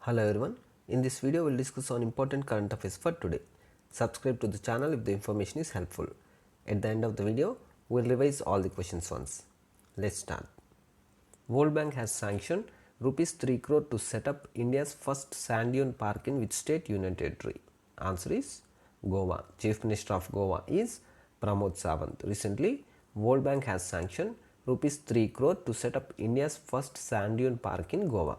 Hello everyone, in this video we will discuss on important current affairs for today. Subscribe to the channel if the information is helpful. At the end of the video, we will revise all the questions once. Let's start. World Bank has sanctioned rupees 3 crore to set up India's first Sand Dune Park in which state union territory? Answer is Goa. Chief Minister of Goa is Pramod Sawant. Recently, World Bank has sanctioned rupees 3 crore to set up India's first Sand Dune Park in Goa.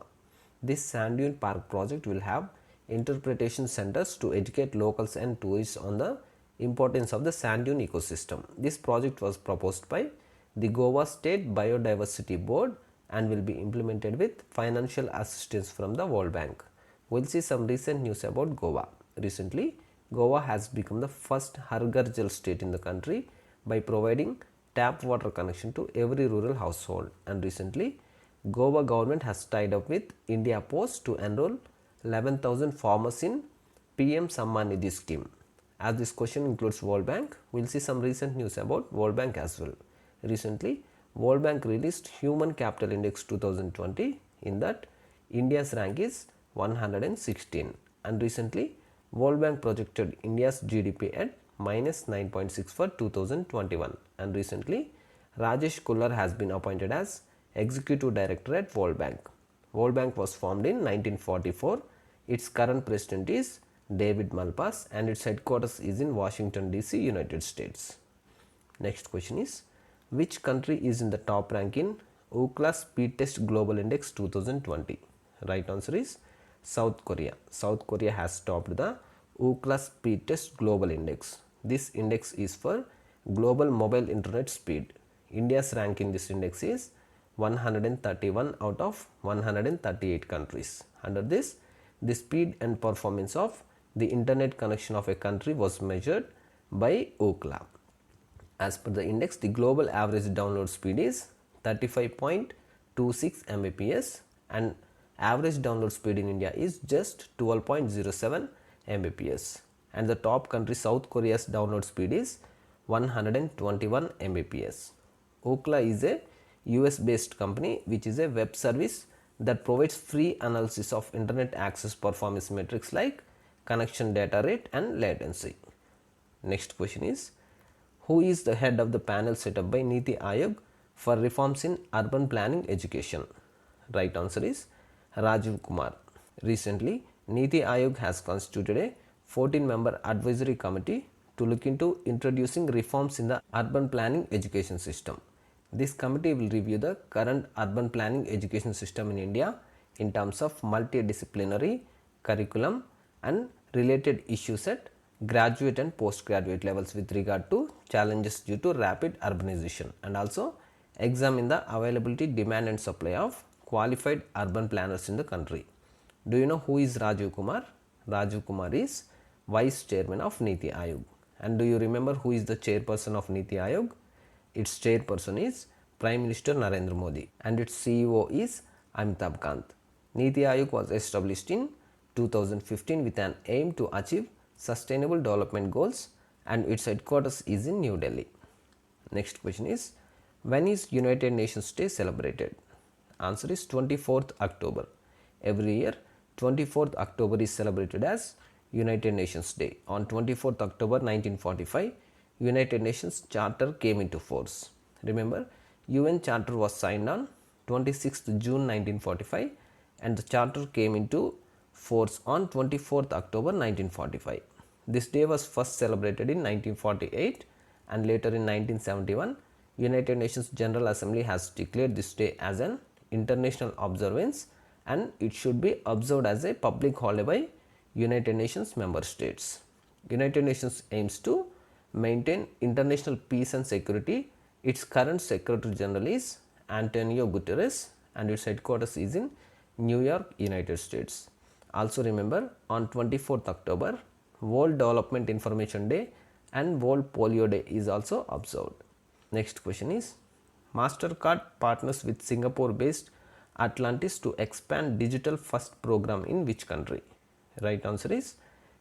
This Sand Dune Park project will have interpretation centers to educate locals and tourists on the importance of the sand dune ecosystem. This project was proposed by the Goa State Biodiversity Board and will be implemented with financial assistance from the World Bank. We'll see some recent news about Goa. Recently, Goa has become the first Har Ghar Jal state in the country by providing tap water connection to every rural household, and recently Goa government has tied up with India Post to enroll 11,000 farmers in PM Samman Nidhi scheme. As this question includes World Bank, we will see some recent news about World Bank as well. Recently, World Bank released Human Capital Index 2020. In that, India's rank is 116, and recently World Bank projected India's GDP at minus 9.6 for 2021, and recently Rajesh Kullar has been appointed as Executive Director at World Bank. World Bank was formed in 1944. Its current president is David Malpass and its headquarters is in Washington DC, United States. Next question is, which country is in the top rank in Ookla Speedtest Global Index 2020? Right answer is South Korea. South Korea has topped the Ookla Speedtest Global Index. This index is for global mobile internet speed. India's rank in this index is 131 out of 138 countries. Under this, the speed and performance of the internet connection of a country was measured by Ookla. As per the index, the global average download speed is 35.26 Mbps and average download speed in India is just 12.07 Mbps, and the top country South Korea's download speed is 121 Mbps. Ookla is a US based company which is a web service that provides free analysis of internet access performance metrics like connection data rate and latency. Next question is, who is the head of the panel set up by Niti Aayog for reforms in urban planning education? Right answer is Rajiv Kumar. Recently, Niti Aayog has constituted a 14-member advisory committee to look into introducing reforms in the urban planning education system. This committee will review the current urban planning education system in India in terms of multidisciplinary curriculum and related issues at graduate and postgraduate levels with regard to challenges due to rapid urbanization, and also examine the availability, demand and supply of qualified urban planners in the country. Do you know who is Rajiv Kumar? Rajiv Kumar is Vice Chairman of Niti Aayog. And do you remember who is the chairperson of Niti Aayog? Its chairperson is Prime Minister Narendra Modi and its CEO is Amitabh Kant. Niti Aayog was established in 2015 with an aim to achieve sustainable development goals and its headquarters is in New Delhi. Next question is, when is United Nations Day celebrated? Answer is 24th October. Every year, 24th October is celebrated as United Nations Day. On 24th October 1945, United Nations Charter came into force. Remember, UN Charter was signed on 26th June 1945 and the Charter came into force on 24th October 1945. This day was first celebrated in 1948 and later in 1971, United Nations General Assembly has declared this day as an international observance and it should be observed as a public holiday by United Nations member states. United Nations aims to maintain international peace and security. Its current Secretary General is Antonio Guterres and its headquarters is in New York, United States. Also remember, on 24th October, World Development Information Day and World Polio Day is also observed. Next question is, Mastercard partners with Singapore based Atlantis to expand digital first program in which country? Right answer is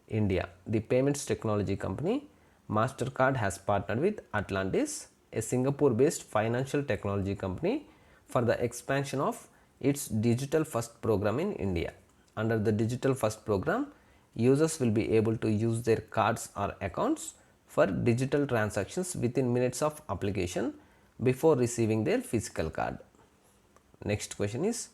India. The payments technology company Mastercard has partnered with Atlantis, a Singapore based financial technology company, for the expansion of its digital first program in India. Under the Digital First program, users will be able to use their cards or accounts for digital transactions within minutes of application before receiving their physical card. Next question is,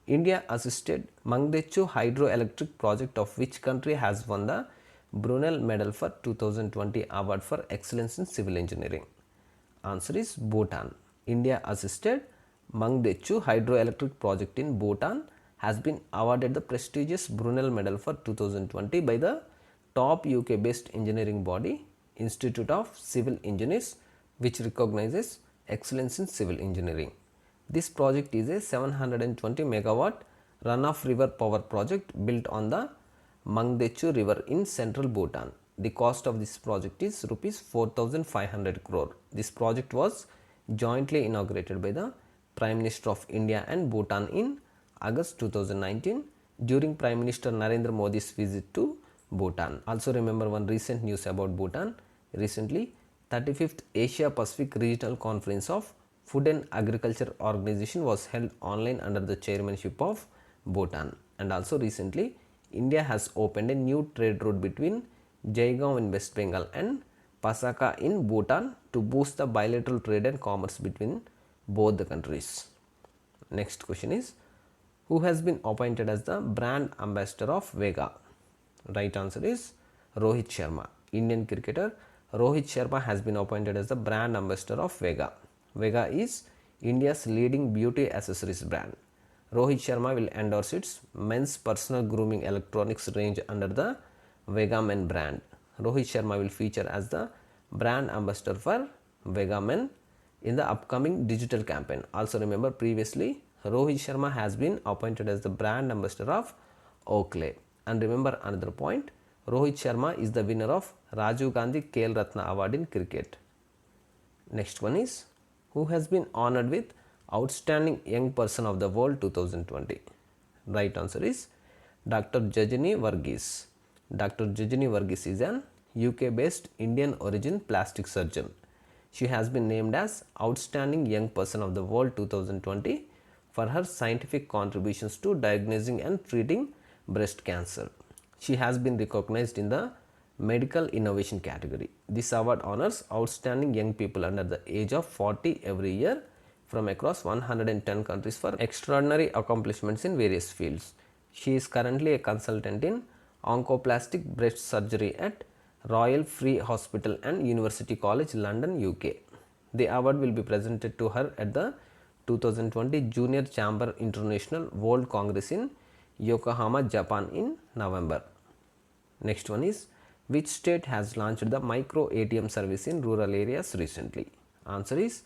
India assisted Mangdechhu hydroelectric project of which country has won the Brunel Medal for 2020 award for excellence in civil engineering? Answer is Bhutan. India assisted Mangdechhu hydroelectric project in Bhutan has been awarded the prestigious Brunel Medal for 2020 by the top UK based engineering body Institute of Civil Engineers, which recognizes excellence in civil engineering. This project is a 720 megawatt runoff river power project built on the Mangdechhu river in central Bhutan. The cost of this project is rupees 4,500 crore. This project was jointly inaugurated by the Prime Minister of India and Bhutan in August 2019 during Prime Minister Narendra Modi's visit to Bhutan. Also remember one recent news about Bhutan. Recently, 35th Asia Pacific Regional Conference of Food and Agriculture Organization was held online under the chairmanship of Bhutan. And also recently, India has opened a new trade route between Jaigaon in West Bengal and Pasaka in Bhutan to boost the bilateral trade and commerce between both the countries. Next question is, who has been appointed as the brand ambassador of Vega? Right answer is Rohit Sharma. Indian cricketer Rohit Sharma has been appointed as the brand ambassador of Vega. Vega is India's leading beauty accessories brand. Rohit Sharma will endorse its men's personal grooming electronics range under the Vega Men brand. Rohit Sharma will feature as the brand ambassador for Vega Men in the upcoming digital campaign. Also remember previously Rohit Sharma has been appointed as the brand ambassador of Ookla. And remember another point, Rohit Sharma is the winner of Rajiv Gandhi Khel Ratna Award in cricket. Next one is, who has been honored with Outstanding Young Person of the World 2020? Right answer is Dr. Jajani Varghese. Dr. Jajani Varghese is an UK based Indian origin plastic surgeon. She has been named as Outstanding Young Person of the World 2020 for her scientific contributions to diagnosing and treating breast cancer. She has been recognized in the Medical Innovation category. This award honors outstanding young people under the age of 40 every year from across 110 countries for extraordinary accomplishments in various fields. She is currently a consultant in oncoplastic breast surgery at Royal Free Hospital and University College London, UK. The award will be presented to her at the 2020 Junior Chamber International World Congress in Yokohama, Japan in November. Next one is, which state has launched the micro ATM service in rural areas recently? Answer is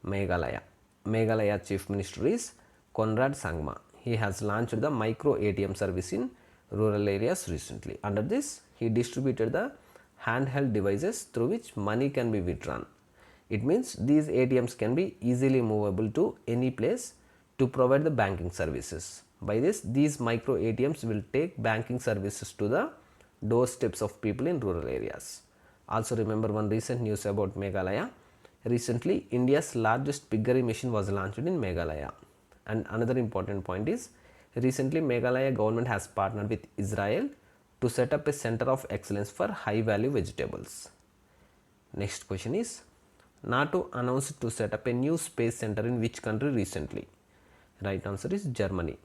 Meghalaya. Meghalaya Chief Minister is Conrad Sangma. He has launched the micro ATM service in rural areas recently. Under this, he distributed the handheld devices through which money can be withdrawn. It means these ATMs can be easily movable to any place to provide the banking services. By this, these micro ATMs will take banking services to the doorsteps of people in rural areas. Also remember one recent news about Meghalaya. Recently, India's largest piggery machine was launched in Meghalaya. And another important point is, recently Meghalaya government has partnered with Israel to set up a center of excellence for high value vegetables. Next question is, NATO announced to set up a new space center in which country recently? Right answer is Germany.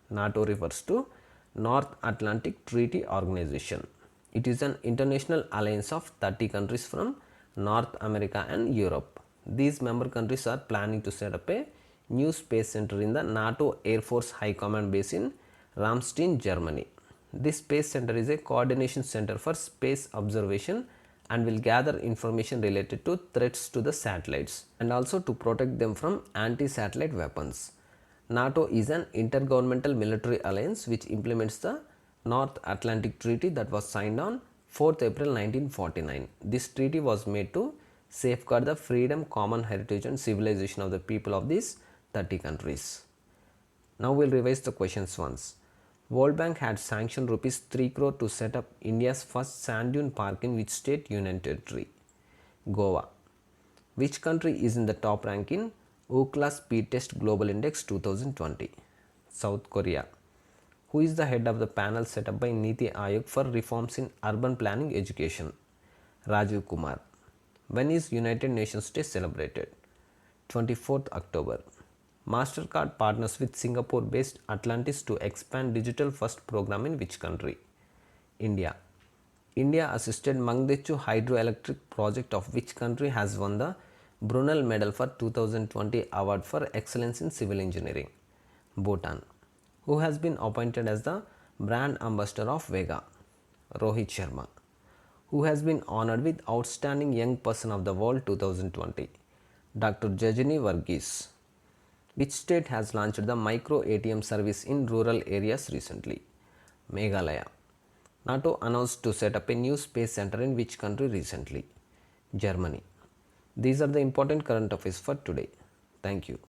NATO refers to North Atlantic Treaty Organization. It is an international alliance of 30 countries from North America and Europe. These member countries are planning to set up a new space center in the NATO Air Force High Command base in Ramstein, Germany. This space center is a coordination center for space observation and will gather information related to threats to the satellites and also to protect them from anti-satellite weapons. NATO is an intergovernmental military alliance which implements the North Atlantic Treaty that was signed on 4th April 1949. This treaty was made to safeguard the freedom, common heritage and civilization of the people of these 30 countries. Now we will revise the questions once. World Bank had sanctioned rupees 3 crore to set up India's first Sand Dune Park in which state, Union Territory? Goa. Which country is in the top rank in Ookla Speedtest Global Index 2020? South Korea. Who is the head of the panel set up by Niti Aayog for reforms in urban planning education? Rajiv Kumar. When is United Nations Day celebrated? 24th October. Mastercard partners with Singapore based Atlantis to expand digital first program in which country? India. India assisted Mangdechhu hydroelectric project of which country has won the Brunel Medal for 2020 award for excellence in civil engineering? Bhutan. Who has been appointed as the brand ambassador of Vega? Rohit Sharma. Who has been honored with Outstanding Young Person of the World 2020? Dr. Jajini Varghese. Which state has launched the micro ATM service in rural areas recently? Meghalaya. NATO announced to set up a new space center in which country recently? Germany. These are the important current affairs for today. Thank you.